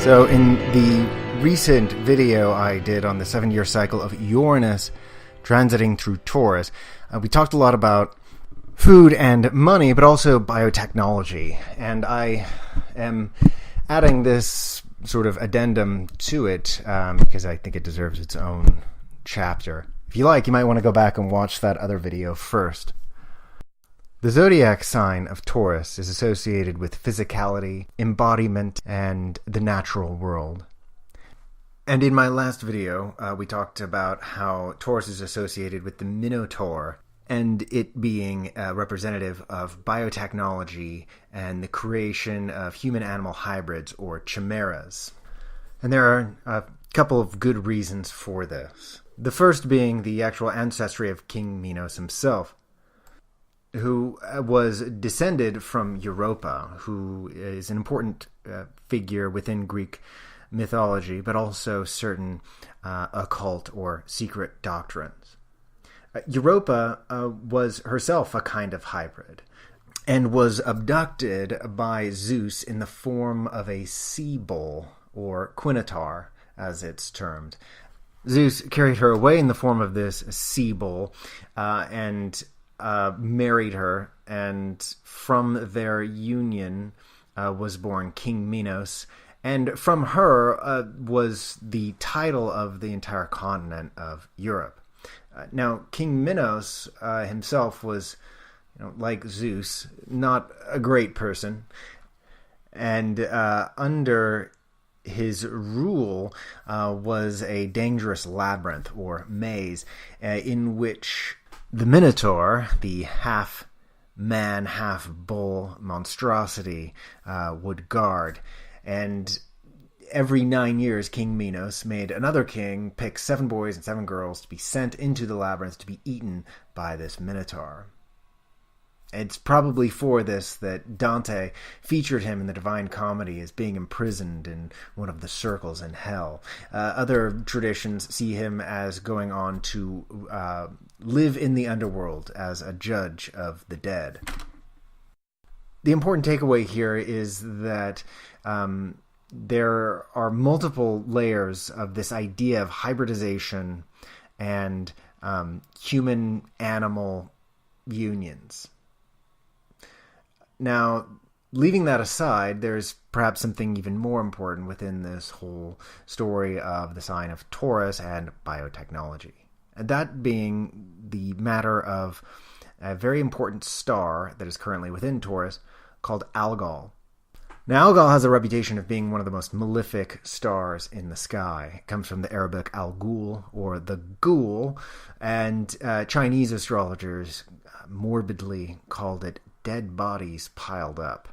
So in the recent video I did on the 7-year cycle of Uranus transiting through Taurus, we talked a lot about food and money, but also biotechnology. And I am adding this sort of addendum to it because I think it deserves its own chapter. If you like, you might want to go back and watch that other video first. The zodiac sign of Taurus is associated with physicality, embodiment, and the natural world. And in my last video, we talked about how Taurus is associated with the Minotaur, and it being representative of biotechnology and the creation of human-animal hybrids, or chimeras. And there are a couple of good reasons for this. The first being the actual ancestry of King Minos himself, who was descended from Europa, who is an important figure within Greek mythology, but also certain occult or secret doctrines. Europa was herself a kind of hybrid, and was abducted by Zeus in the form of a sea bull, or quinotaur, as it's termed. Zeus carried her away in the form of this sea bull, and married her, and from their union was born King Minos, and from her was the title of the entire continent of Europe. Now, King Minos himself was, like Zeus, not a great person, and under his rule was a dangerous labyrinth, or maze, in which the Minotaur, the half-man, half-bull monstrosity, would guard. And every 9 years, King Minos made another king pick 7 boys and 7 girls to be sent into the labyrinth to be eaten by this Minotaur. It's probably for this that Dante featured him in the Divine Comedy as being imprisoned in one of the circles in hell. Other traditions see him as going on to live in the underworld as a judge of the dead. The important takeaway here is that there are multiple layers of this idea of hybridization and human-animal unions. Now, leaving that aside, there's perhaps something even more important within this whole story of the sign of Taurus and biotechnology. And that being the matter of a very important star that is currently within Taurus called Algol. Now, Algol has a reputation of being one of the most malefic stars in the sky. It comes from the Arabic al-Ghul, or the ghoul, and Chinese astrologers morbidly called it dead bodies piled up.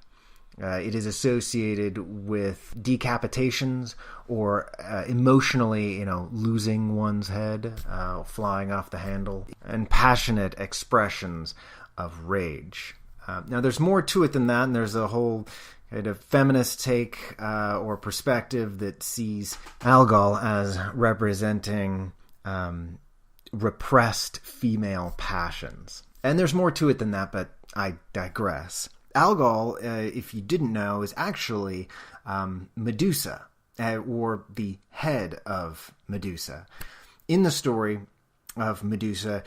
It is associated with decapitations, or emotionally, losing one's head, flying off the handle, and passionate expressions of rage. Now, there's more to it than that, and there's a whole kind of feminist take or perspective that sees Algol as representing repressed female passions. And there's more to it than that, but I digress. Algol, if you didn't know, is actually Medusa, or the head of Medusa. In the story of Medusa,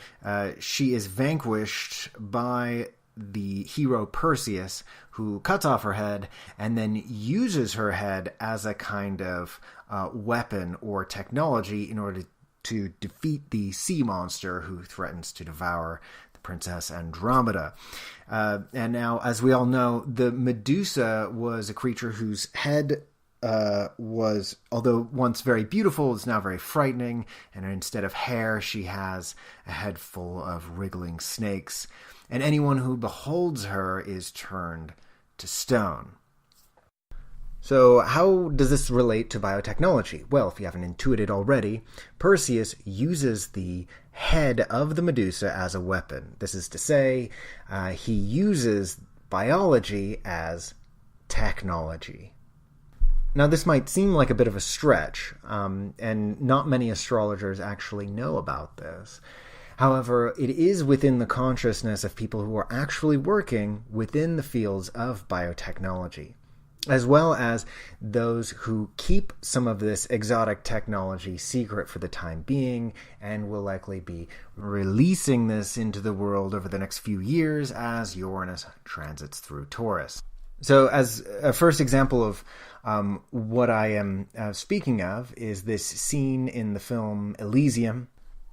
she is vanquished by the hero Perseus, who cuts off her head and then uses her head as a kind of weapon or technology in order to defeat the sea monster who threatens to devour Princess Andromeda. And now, as we all know, the Medusa was a creature whose head was, although once very beautiful, is now very frightening, and instead of hair, she has a head full of wriggling snakes, and anyone who beholds her is turned to stone. So how does this relate to biotechnology? Well, if you haven't intuited already, Perseus uses the head of the Medusa as a weapon. This is to say, he uses biology as technology. Now, this might seem like a bit of a stretch, and not many astrologers actually know about this. However, it is within the consciousness of people who are actually working within the fields of biotechnology. as well as those who keep some of this exotic technology secret for the time being and will likely be releasing this into the world over the next few years as Uranus transits through Taurus. So as a first example of what I am speaking of is this scene in the film Elysium.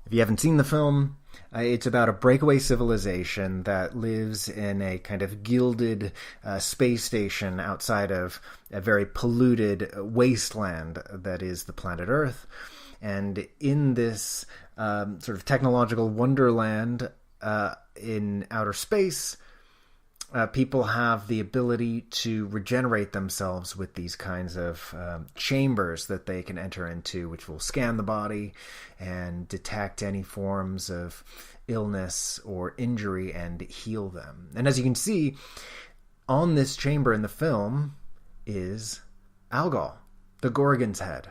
If you haven't seen the film, it's about a breakaway civilization that lives in a kind of gilded space station outside of a very polluted wasteland that is the planet Earth. And in this sort of technological wonderland in outer space, people have the ability to regenerate themselves with these kinds of chambers that they can enter into, which will scan the body and detect any forms of illness or injury and heal them. And as you can see, on this chamber in the film is Algol, the Gorgon's head.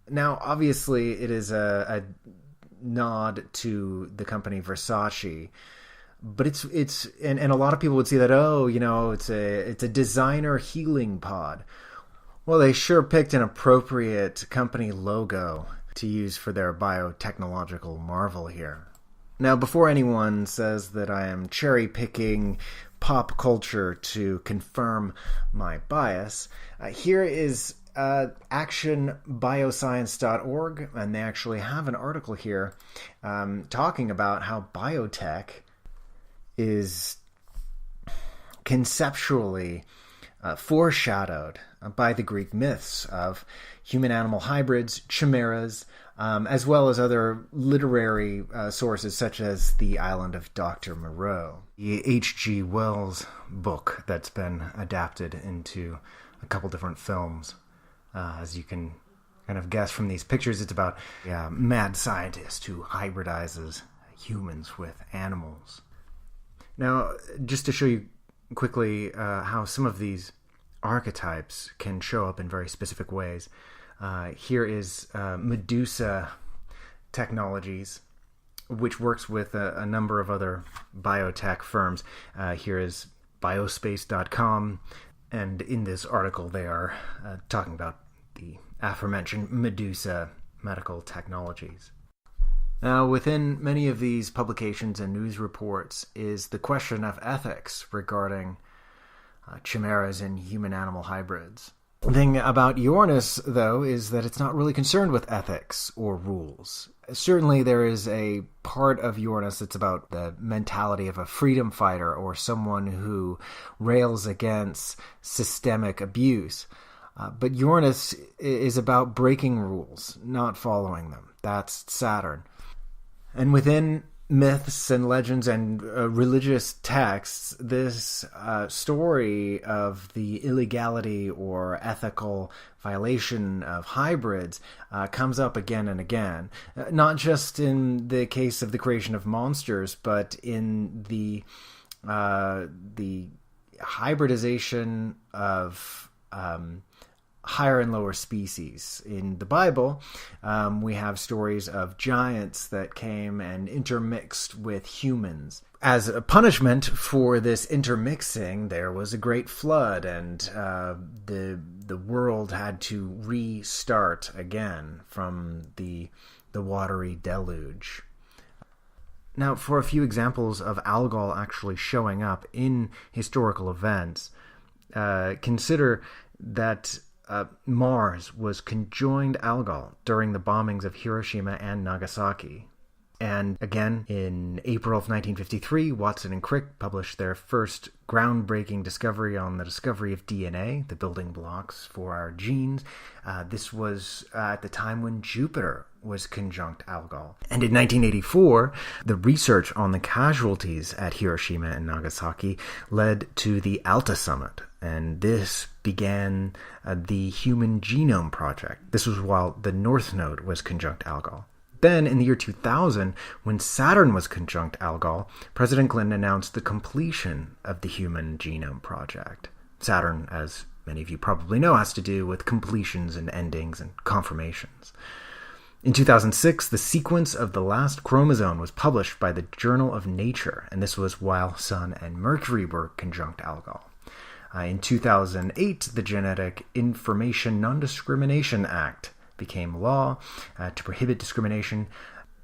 Now, obviously, it is a nod to the company Versace, but it's and a lot of people would see that, it's a designer healing pod. Well, they sure picked an appropriate company logo to use for their biotechnological marvel here. Now, before anyone says that I am cherry-picking pop culture to confirm my bias, here is actionbioscience.org, and they actually have an article here talking about how biotech is conceptually foreshadowed by the Greek myths of human-animal hybrids, chimeras, as well as other literary sources such as The Island of Dr. Moreau, the H.G. Wells book that's been adapted into a couple different films. As you can kind of guess from these pictures, it's about a mad scientist who hybridizes humans with animals. Now, just to show you quickly how some of these archetypes can show up in very specific ways, here is Medusa Technologies, which works with a number of other biotech firms. Here is biospace.com, and in this article they are talking about the aforementioned Medusa Medical Technologies. Now, within many of these publications and news reports is the question of ethics regarding chimeras and human-animal hybrids. The thing about Uranus, though, is that it's not really concerned with ethics or rules. Certainly there is a part of Uranus that's about the mentality of a freedom fighter or someone who rails against systemic abuse. But Uranus is about breaking rules, not following them. That's Saturn. And within myths and legends and religious texts, this story of the illegality or ethical violation of hybrids comes up again and again. Not just in the case of the creation of monsters, but in the hybridization of higher and lower species. In the Bible, we have stories of giants that came and intermixed with humans. As a punishment for this intermixing, there was a great flood, and the world had to restart again from the watery deluge. Now, for a few examples of Algol actually showing up in historical events, consider that Mars was conjoined Algol during the bombings of Hiroshima and Nagasaki. And again, in April of 1953, Watson and Crick published their first groundbreaking discovery on the discovery of DNA, the building blocks for our genes. This was at the time when Jupiter was conjunct Algol. And in 1984, the research on the casualties at Hiroshima and Nagasaki led to the Alta Summit. And this began the Human Genome Project. This was while the North Node was conjunct Algol. Then, in the year 2000, when Saturn was conjunct Algol, President Clinton announced the completion of the Human Genome Project. Saturn, as many of you probably know, has to do with completions and endings and confirmations. In 2006, the sequence of the last chromosome was published by the Journal of Nature, and this was while Sun and Mercury were conjunct Algol. In 2008, the Genetic Information Non-Discrimination Act became law to prohibit discrimination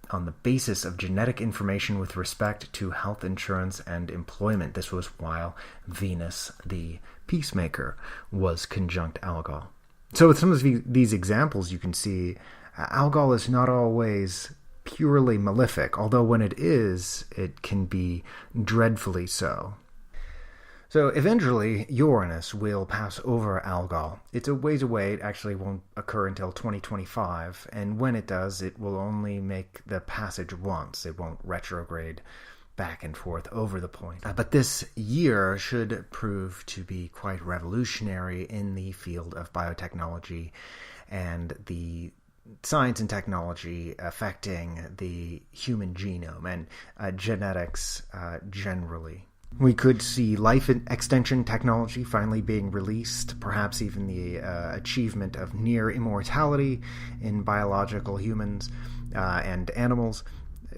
on the basis of genetic information with respect to health insurance and employment. This was while Venus, the peacemaker, was conjunct Algol. So with some of these examples, you can see Algol is not always purely malefic, although when it is, it can be dreadfully so. So eventually, Uranus will pass over Algol. It's a ways away. It actually won't occur until 2025, and when it does, it will only make the passage once. It won't retrograde back and forth over the point. But this year should prove to be quite revolutionary in the field of biotechnology and the science and technology affecting the human genome and genetics generally. We could see life extension technology finally being released, perhaps even the achievement of near immortality in biological humans and animals.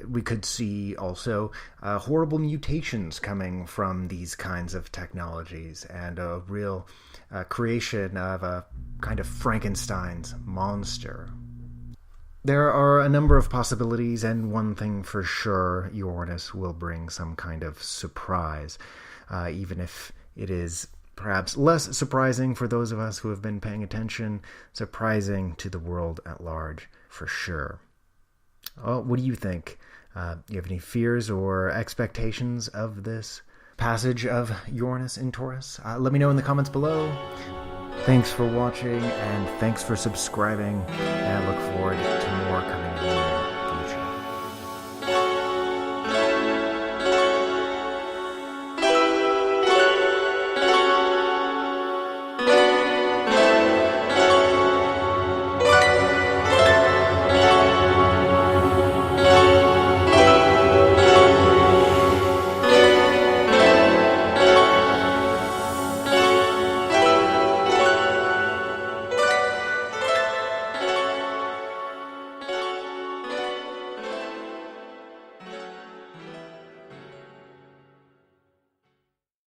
We could see also horrible mutations coming from these kinds of technologies and a real creation of a kind of Frankenstein's monster. There are a number of possibilities, and one thing for sure, Uranus will bring some kind of surprise, even if it is perhaps less surprising for those of us who have been paying attention, surprising to the world at large, for sure. Well, what do you think? Do you have any fears or expectations of this passage of Uranus in Taurus? Let me know in the comments below. Thanks for watching, and thanks for subscribing, and I look forward to more coming